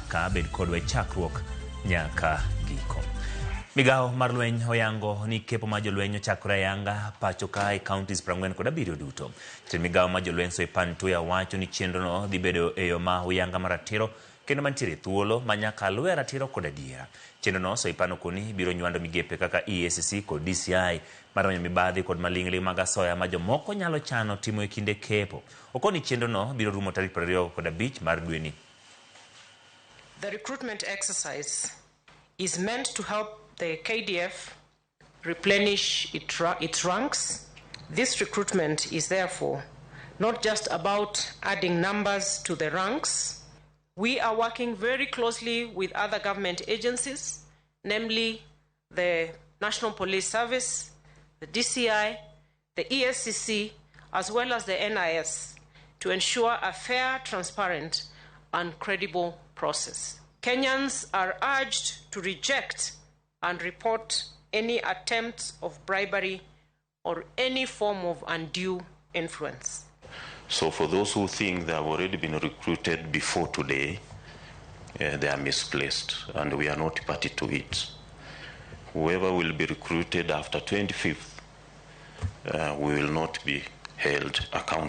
nyaka bed kodwa chakruok nyaka giko. Migao mar lweny oyango ni kepo ma jolweny ochakore ayanga pacho ka e counties 47 duto. Jatend migao ma jolweny Soipen Tuya wacho ni chenro no dhi bedo e yo ma oyanga maratiro kendo mantiere thuolo ma nyaka luwe ratiro kod adiera. Chenro no Soipen okoni biro nywando migepe kaka EACC kod DCI mar manyo mibadhi kod maling'ling mag asoya ma jomoko nyalo chano timo e kinde kepo. Okoni chenro no biro rumo tarik 25 mar dweni. The recruitment exercise is meant to help the KDF replenish its ranks. This recruitment is therefore not just about adding numbers to the ranks. We are working very closely with other government agencies, namely the National Police Service, the DCI, the ESCC, as well as the NIS, to ensure a fair, transparent, and credible process. Kenyans are urged to reject and report any attempts of bribery or any form of undue influence. So for those who think they have already been recruited before today, they are misplaced and we are not party to it. Whoever will be recruited after 25th, we will not be held accountable.